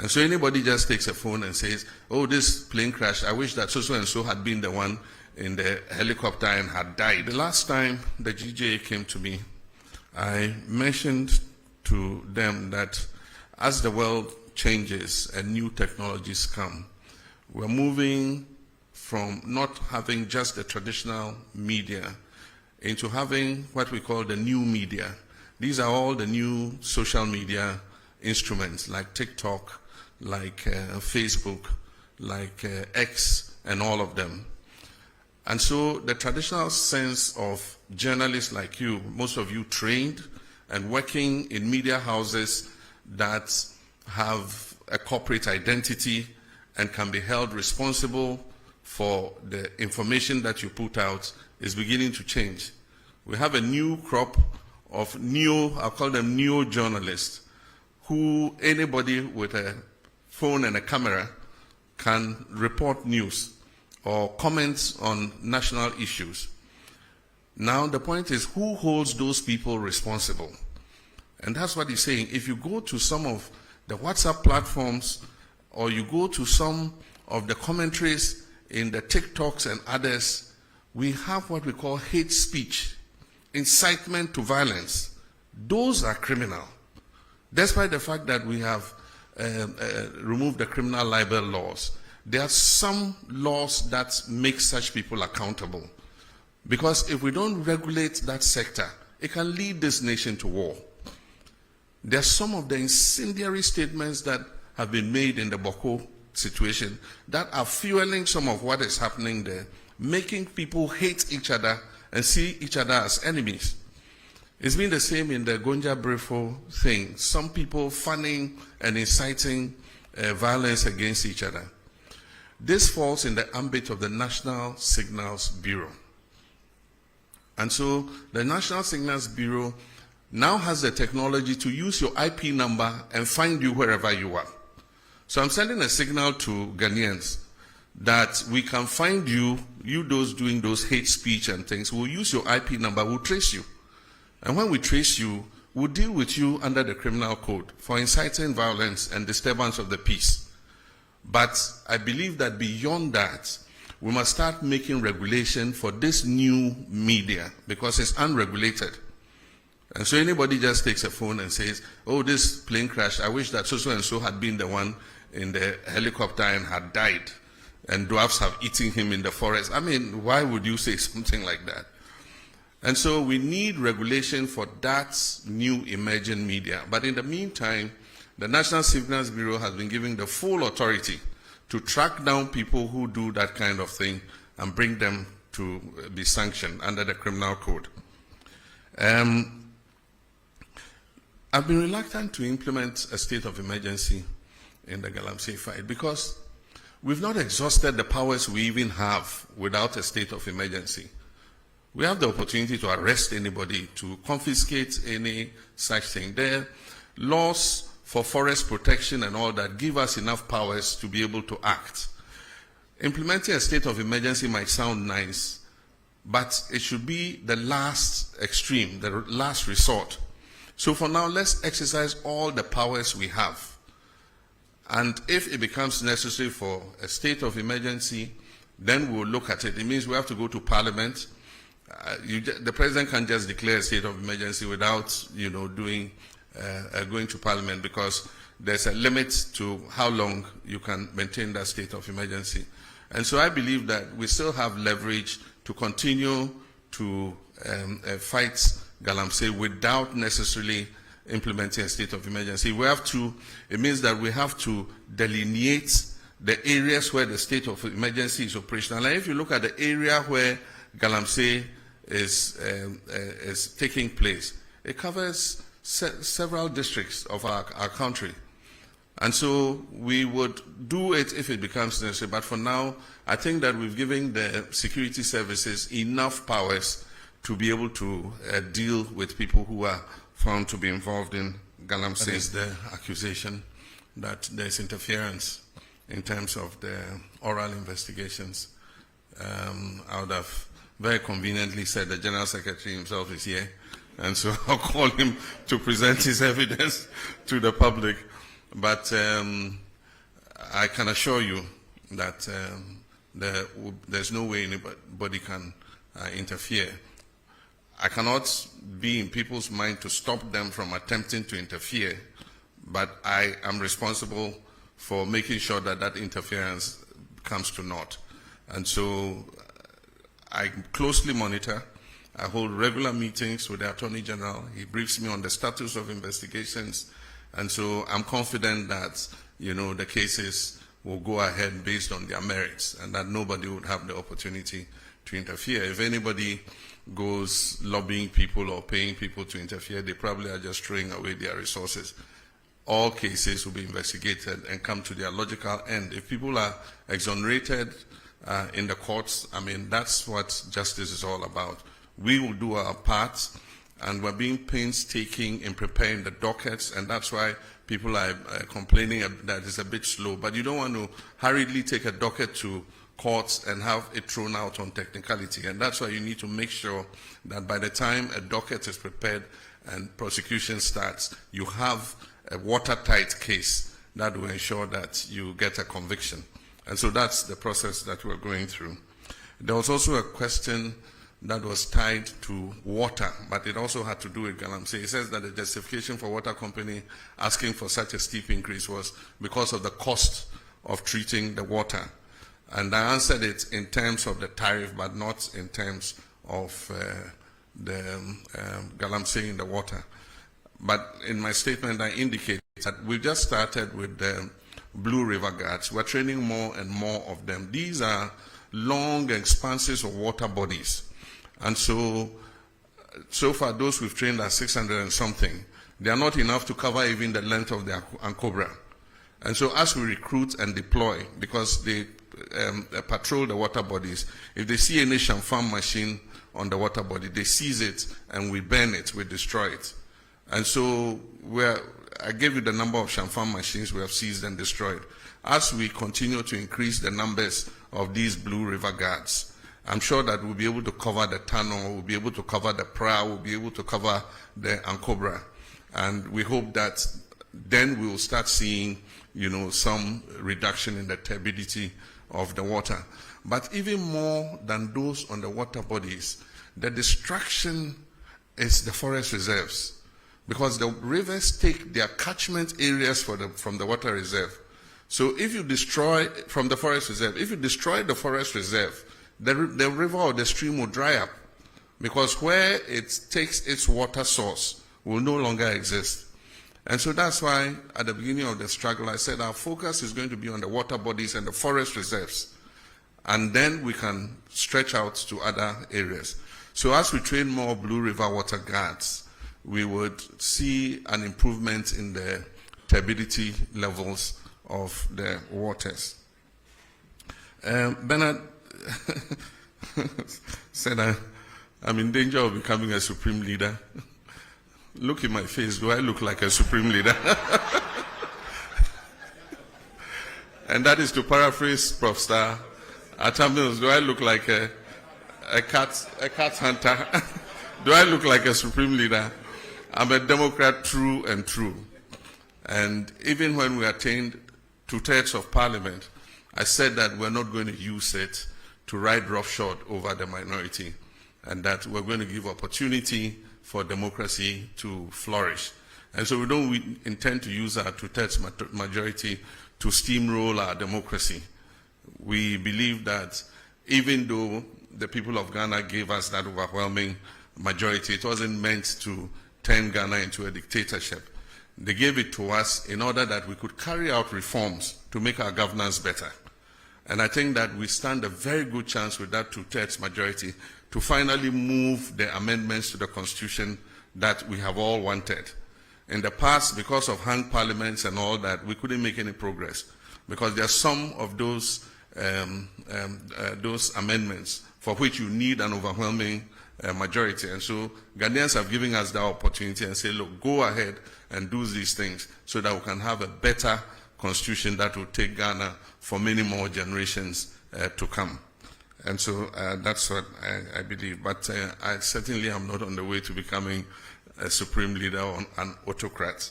And so anybody just takes a phone and says, oh, this plane crashed. I wish that so and so had been the one in the helicopter and had died. The last time the GJA came to me, I mentioned to them that as the world changes and new technologies come, we're moving from not having just the traditional media into having what we call the new media. These are all the new social media instruments like TikTok, like Facebook, like X, and all of them. And so the traditional sense of journalists like you, most of you trained and working in media houses that have a corporate identity and can be held responsible for the information that you put out, is beginning to change. We have a new crop of I'll call them neo-journalists, who anybody with a phone and a camera can report news or comment on national issues. Now the point is, who holds those people responsible? And that's what he's saying. If you go to some of the WhatsApp platforms, or you go to some of the commentaries in the TikToks and others, we have what we call hate speech, incitement to violence. Those are criminal. Despite the fact that we have removed the criminal libel laws, there are some laws that make such people accountable. Because if we don't regulate that sector, it can lead this nation to war. There are some of the incendiary statements that have been made in the Boko situation that are fueling some of what is happening there, making people hate each other and see each other as enemies. It's been the same in the Gonja Brefo thing. Some people fanning and inciting violence against each other. This falls in the ambit of the National Signals Bureau. And so the National Signals Bureau now has the technology to use your IP number and find you wherever you are. So I'm sending a signal to Ghanaians that we can find you those doing those hate speech and things. We'll use your IP number, we'll trace you. And when we trace you, we'll deal with you under the criminal code for inciting violence and disturbance of the peace. But I believe that beyond that, we must start making regulation for this new media, because it's unregulated. And so anybody just takes a phone and says, oh, this plane crash, I wish that so and so had been the one in the helicopter and had died, and dwarfs have eaten him in the forest. I mean, why would you say something like that? And so we need regulation for that new emerging media. But in the meantime, the National Signals Bureau has been given the full authority to track down people who do that kind of thing and bring them to be sanctioned under the criminal code. I've been reluctant to implement a state of emergency in the Galamsey fight because we've not exhausted the powers we even have without a state of emergency. We have the opportunity to arrest anybody, to confiscate any such thing. There are laws for forest protection and all that give us enough powers to be able to act. Implementing a state of emergency might sound nice, but it should be the last extreme, the last resort. So for now, let's exercise all the powers we have. And if it becomes necessary for a state of emergency, then we'll look at it. It means we have to go to Parliament. The President can't just declare a state of emergency without, going to Parliament, because there's a limit to how long you can maintain that state of emergency. And so I believe that we still have leverage to continue to fight Galamsey without necessarily implementing a state of emergency. It means that we have to delineate the areas where the state of emergency is operational. And if you look at the area where Galamsey is taking place, it covers several districts of our country. And so we would do it if it becomes necessary. But for now, I think that we've given the security services enough powers to be able to deal with people who are found to be involved in Galamsey. That is the accusation that there's interference in terms of the oral investigations. I would have very conveniently said the General Secretary himself is here, and so I'll call him to present his evidence to the public. But I can assure you that there's no way anybody can interfere. I cannot be in people's mind to stop them from attempting to interfere, but I am responsible for making sure that that interference comes to naught. And so I closely monitor. I hold regular meetings with the Attorney General. He briefs me on the status of investigations. And so I'm confident that, the cases will go ahead based on their merits and that nobody would have the opportunity to interfere. If anybody goes lobbying people or paying people to interfere, they probably are just throwing away their resources. All cases will be investigated and come to their logical end. If people are exonerated in the courts, that's what justice is all about. We will do our part, and we're being painstaking in preparing the dockets, and that's why people are complaining that it's a bit slow. But you don't want to hurriedly take a docket to courts and have it thrown out on technicality. And that's why you need to make sure that by the time a docket is prepared and prosecution starts, you have a watertight case that will ensure that you get a conviction. And so that's the process that we're going through. There was also a question that was tied to water, but it also had to do with Galamsey. It says that the justification for water company asking for such a steep increase was because of the cost of treating the water. And I answered it in terms of the tariff, but not in terms of the Galamsey in the water. But in my statement, I indicate that we've just started with the Blue River Guards. We're training more and more of them. These are long expanses of water bodies. And so far, those we've trained are 600 and something. They are not enough to cover even the length of the Ankobra. And so as we recruit and deploy, because they patrol the water bodies, if they see any Shamfam machine on the water body, they seize it and we burn it, we destroy it. And so I gave you the number of Shamfam machines we have seized and destroyed. As we continue to increase the numbers of these Blue River Guards, I'm sure that we'll be able to cover the tunnel, we'll be able to cover the Pra, we'll be able to cover the Ankobra. And we hope that then we will start seeing, some reduction in the turbidity of the water. But even more than those on the water bodies, the distraction is the forest reserves. Because the rivers take their catchment areas from the water reserve. So if you destroy, from the forest reserve, if you destroy the forest reserve, the river or the stream will dry up. Because where it takes its water source will no longer exist. And so that's why at the beginning of the struggle I said our focus is going to be on the water bodies and the forest reserves. And then we can stretch out to other areas. So as we train more Blue River Water Guards, we would see an improvement in the turbidity levels of the waters. Bernard said I'm in danger of becoming a supreme leader. Look in my face, do I look like a supreme leader? And that is to paraphrase Prof. Star Atamils, do I look like a cat hunter? Do I look like a supreme leader? I'm a Democrat true and true. And even when we attained 2/3 of Parliament, I said that we're not going to use it to ride roughshod over the minority, and that we're going to give opportunity for democracy to flourish. And so we don't intend to use our 2/3 majority to steamroll our democracy. We believe that even though the people of Ghana gave us that overwhelming majority, it wasn't meant to turn Ghana into a dictatorship. They gave it to us in order that we could carry out reforms to make our governance better. And I think that we stand a very good chance with that 2/3 majority to finally move the amendments to the Constitution that we have all wanted. In the past, because of hung parliaments and all that, we couldn't make any progress because there are some of those amendments for which you need an overwhelming majority. And so Ghanaians have given us that opportunity and say, look, go ahead and do these things so that we can have a better constitution that will take Ghana for many more generations to come. And so that's what I believe. But I certainly am not on the way to becoming a supreme leader or an autocrat.